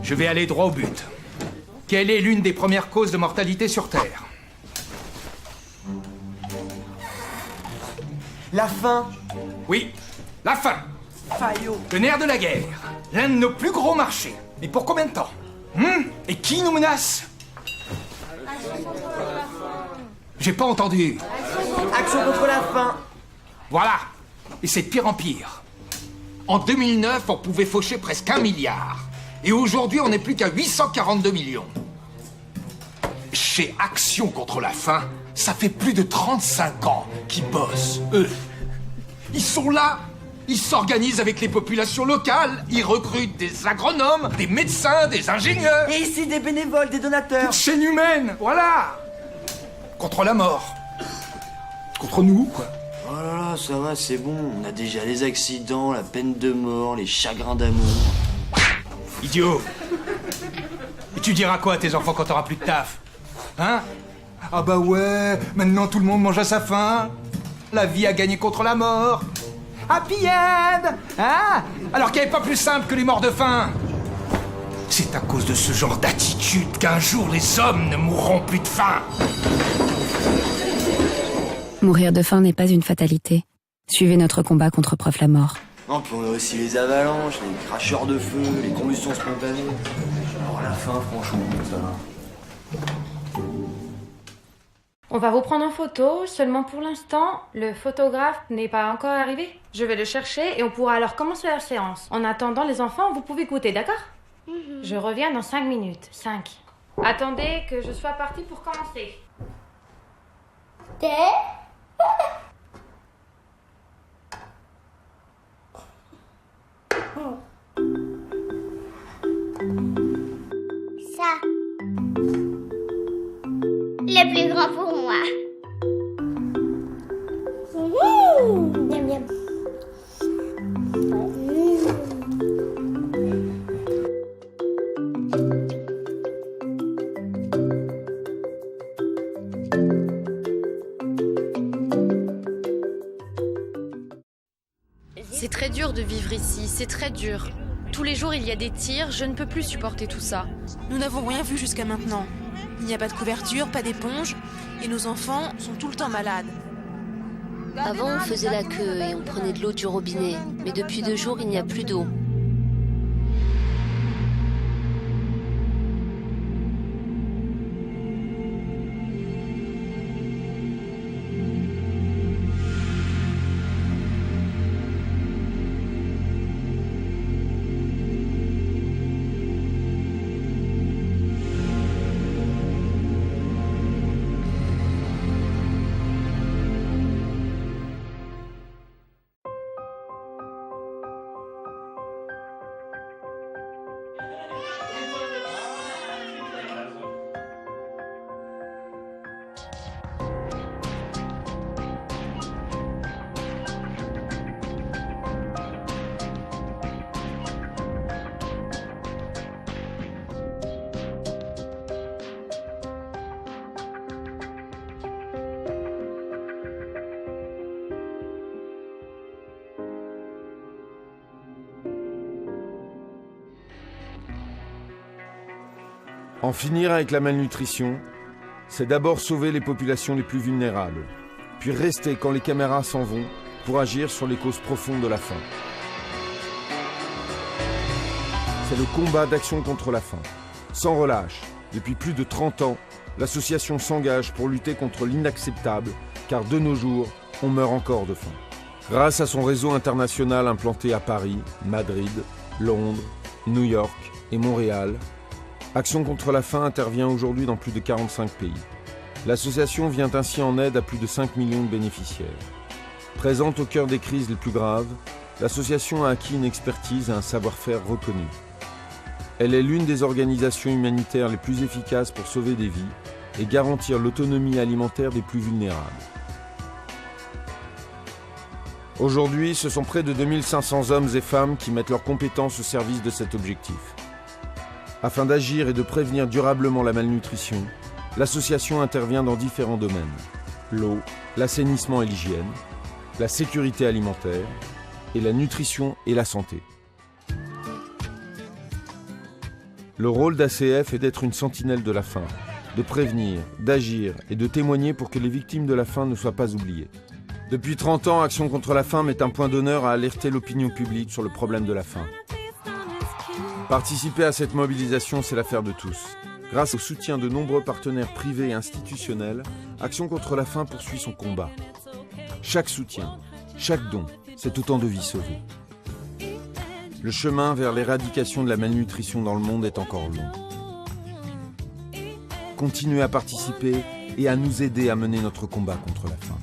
Je vais aller droit au but. Quelle est l'une des premières causes de mortalité sur Terre? La faim. Oui, la faim. Fayot. Le nerf de la guerre. L'un de nos plus gros marchés. Mais pour combien de temps? Et qui nous menace? J'ai pas entendu. Action contre la faim. Voilà. Et c'est de pire en pire. En 2009, on pouvait faucher presque 1 milliard. Et aujourd'hui, on n'est plus qu'à 842 millions. Chez Action contre la faim, ça fait plus de 35 ans qu'ils bossent, eux. Ils sont là, ils s'organisent avec les populations locales, ils recrutent des agronomes, des médecins, des ingénieurs. Et ici des bénévoles, des donateurs. Chaîne humaine, voilà. Contre la mort. Contre nous, quoi. Oh là là, ça va, c'est bon. On a déjà les accidents, la peine de mort, les chagrins d'amour. Idiot. Et tu diras quoi à tes enfants quand t'auras plus de taf? Hein? Ah bah ouais, maintenant tout le monde mange à sa faim. La vie a gagné contre la mort. Happy end. Hein? Alors qu'il n'y avait pas plus simple que les morts de faim. C'est à cause de ce genre d'attitude qu'un jour les hommes ne mourront plus de faim. Mourir de faim n'est pas une fatalité. Suivez notre combat contre Prof la mort. Non, puis on a aussi les avalanches, les cracheurs de feu, les combustions spontanées. Alors la faim, franchement, ça va. On va vous prendre en photo, seulement pour l'instant, le photographe n'est pas encore arrivé. Je vais le chercher et on pourra alors commencer la séance. En attendant, les enfants, vous pouvez goûter, d'accord? Je reviens dans 5 minutes. 5. Attendez que je sois partie pour commencer. Ça. Le plus grand pour moi. Miam miam. C'est très dur de vivre ici, c'est très dur. Tous les jours il y a des tirs, je ne peux plus supporter tout ça. Nous n'avons rien vu jusqu'à maintenant. Il n'y a pas de couverture, pas d'éponge, et nos enfants sont tout le temps malades. Avant, on faisait la queue et on prenait de l'eau du robinet. Mais depuis 2 jours, il n'y a plus d'eau. En finir avec la malnutrition, c'est d'abord sauver les populations les plus vulnérables, puis rester quand les caméras s'en vont pour agir sur les causes profondes de la faim. C'est le combat d'Action contre la faim. Sans relâche, depuis plus de 30 ans, l'association s'engage pour lutter contre l'inacceptable, car de nos jours, on meurt encore de faim. Grâce à son réseau international implanté à Paris, Madrid, Londres, New York et Montréal, Action contre la faim intervient aujourd'hui dans plus de 45 pays. L'association vient ainsi en aide à plus de 5 millions de bénéficiaires. Présente au cœur des crises les plus graves, l'association a acquis une expertise et un savoir-faire reconnu. Elle est l'une des organisations humanitaires les plus efficaces pour sauver des vies et garantir l'autonomie alimentaire des plus vulnérables. Aujourd'hui, ce sont près de 2500 hommes et femmes qui mettent leurs compétences au service de cet objectif. Afin d'agir et de prévenir durablement la malnutrition, l'association intervient dans différents domaines. L'eau, l'assainissement et l'hygiène, la sécurité alimentaire et la nutrition et la santé. Le rôle d'ACF est d'être une sentinelle de la faim, de prévenir, d'agir et de témoigner pour que les victimes de la faim ne soient pas oubliées. Depuis 30 ans, Action contre la faim met un point d'honneur à alerter l'opinion publique sur le problème de la faim. Participer à cette mobilisation, c'est l'affaire de tous. Grâce au soutien de nombreux partenaires privés et institutionnels, Action contre la faim poursuit son combat. Chaque soutien, chaque don, c'est autant de vies sauvées. Le chemin vers l'éradication de la malnutrition dans le monde est encore long. Continuez à participer et à nous aider à mener notre combat contre la faim.